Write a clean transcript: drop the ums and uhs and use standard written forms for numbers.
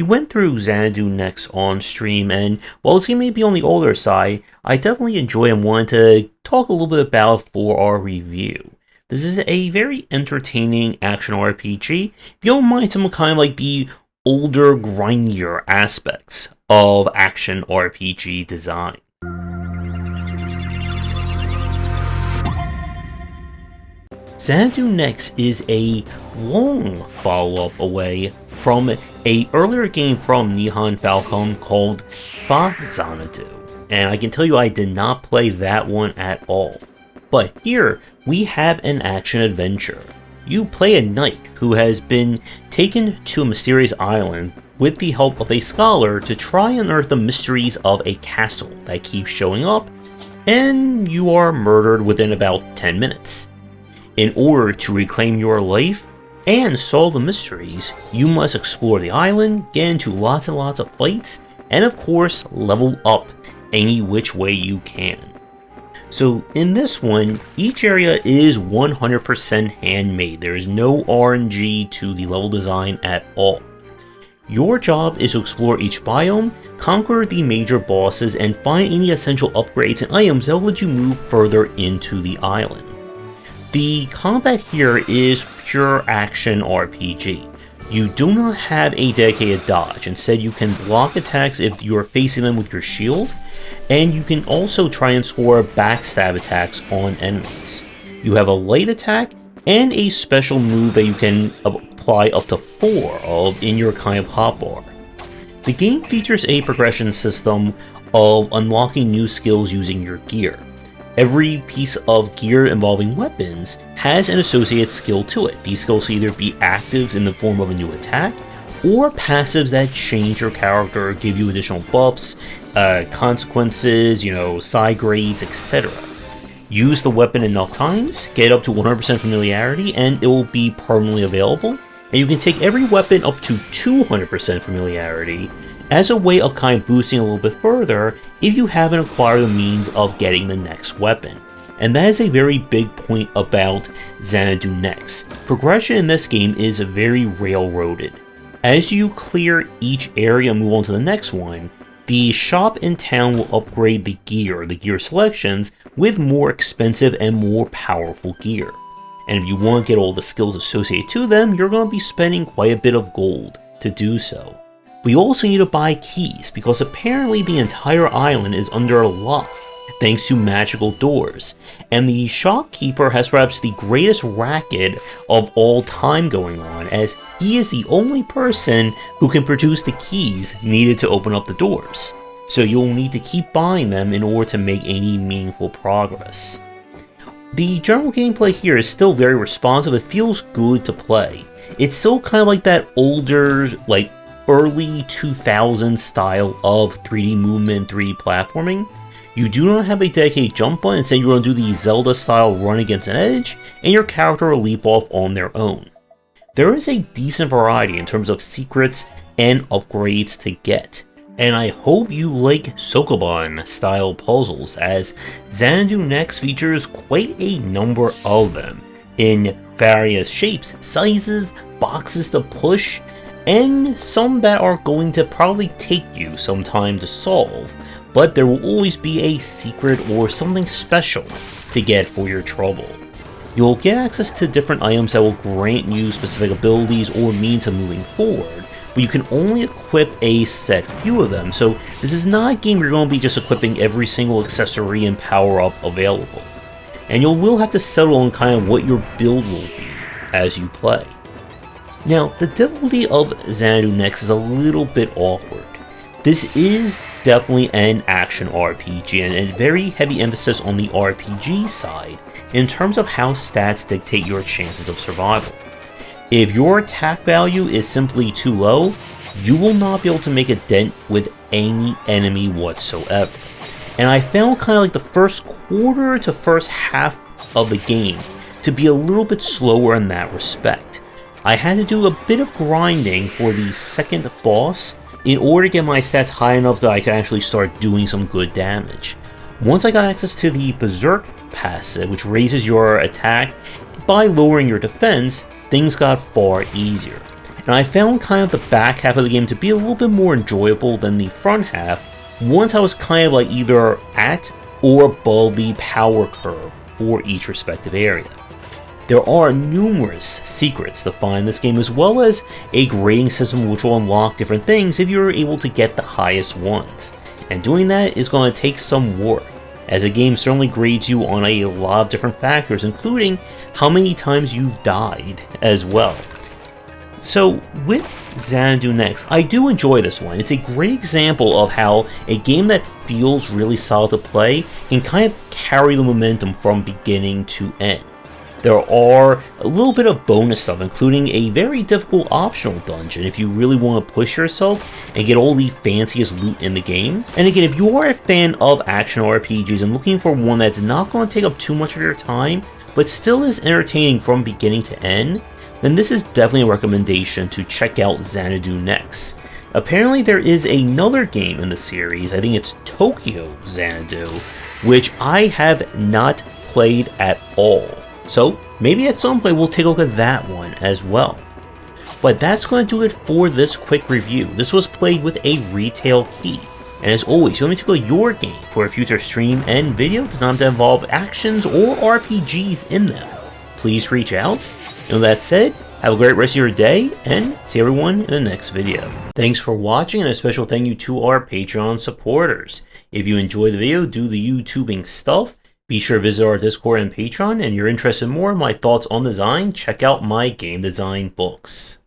We went through Xanadu Next on stream, and while this game may be on the older side, I definitely enjoy and wanted to talk a little bit about it for our review. This is a very entertaining action RPG, if you don't mind some kind of like the older, grindier aspects of action RPG design. Xanadu Next is a long follow-up away from an earlier game from Nihon Falcom called Xanadu, and I can tell you I did not play that one at all. But here, we have an action-adventure. You play a knight who has been taken to a mysterious island with the help of a scholar to try and unearth the mysteries of a castle that keeps showing up, and you are murdered within about 10 minutes. In order to reclaim your life and solve the mysteries, you must explore the island, get into lots and lots of fights, and of course, level up any which way you can. So in this one, each area is 100% handmade. There is no RNG to the level design at all. Your job is to explore each biome, conquer the major bosses, and find any essential upgrades and items that will let you move further into the island. The combat here is pure action RPG. You do not have a dedicated dodge. Instead, you can block attacks if you are facing them with your shield, and you can also try and score backstab attacks on enemies. You have a light attack and a special move that you can apply up to 4 of in your kind of hotbar. The game features a progression system of unlocking new skills using your gear. Every piece of gear involving weapons has an associated skill to it. These skills will either be actives in the form of a new attack, or passives that change your character, give you additional buffs, consequences, side grades, etc. Use the weapon enough times, get up to 100% familiarity, and it will be permanently available. And you can take every weapon up to 200% familiarity as a way of kind of boosting a little bit further if you haven't acquired the means of getting the next weapon. And that is a very big point about Xanadu Next. Progression in this game is very railroaded. As you clear each area and move on to the next one, the shop in town will upgrade the gear selections with more expensive and more powerful gear. And if you want to get all the skills associated to them, you're going to be spending quite a bit of gold to do so. We also need to buy keys, because apparently the entire island is under lock, thanks to magical doors, and the shopkeeper has perhaps the greatest racket of all time going on, as he is the only person who can produce the keys needed to open up the doors. So you'll need to keep buying them in order to make any meaningful progress. The general gameplay here is still very responsive. It feels good to play. It's still kind of like that older, early 2000s style of 3D movement, 3D platforming. You do not have a dedicated jump button. Instead, you're going to do the Zelda style run against an edge, and your character will leap off on their own. There is a decent variety in terms of secrets and upgrades to get, and I hope you like Sokoban style puzzles, as Xanadu Next features quite a number of them in various shapes, sizes, boxes to push, and some that are going to probably take you some time to solve, but there will always be a secret or something special to get for your trouble. You'll get access to different items that will grant you specific abilities or means of moving forward, but you can only equip a set few of them, so this is not a game where you're going to be just equipping every single accessory and power-up available. And you will have to settle on kind of what your build will be as you play. Now, the difficulty of Xanadu Next is a little bit awkward. This is definitely an action RPG, and a very heavy emphasis on the RPG side in terms of how stats dictate your chances of survival. If your attack value is simply too low, you will not be able to make a dent with any enemy whatsoever. And I found kind of like the first quarter to first half of the game to be a little bit slower in that respect. I had to do a bit of grinding for the second boss in order to get my stats high enough that I could actually start doing some good damage. Once I got access to the Berserk passive, which raises your attack by lowering your defense, things got far easier. and I found kind of the back half of the game to be a little bit more enjoyable than the front half once I was kind of like either at or above the power curve for each respective area. There are numerous secrets to find in this game, as well as a grading system which will unlock different things if you're able to get the highest ones. And doing that is going to take some work, as the game certainly grades you on a lot of different factors, including how many times you've died as well. So with Xanadu Next, I do enjoy this one. It's a great example of how a game that feels really solid to play can kind of carry the momentum from beginning to end. There are a little bit of bonus stuff, including a very difficult optional dungeon if you really want to push yourself and get all the fanciest loot in the game. And again, if you are a fan of action RPGs and looking for one that's not going to take up too much of your time, but still is entertaining from beginning to end, then this is definitely a recommendation to check out Xanadu Next. Apparently there is another game in the series, I think it's Tokyo Xanadu, which I have not played at all. So maybe at some point we'll take a look at that one as well. But that's going to do it for this quick review. This was played with a retail key. And as always, let me tickle your game for a future stream and video does not have to involve actions or RPGs in them. Please reach out. And with that said, have a great rest of your day and see everyone in the next video. Thanks for watching and a special thank you to our Patreon supporters. If you enjoyed the video, do the YouTubing stuff. Be sure to visit our Discord and Patreon, and if you're interested in more in my thoughts on design, check out my game design books.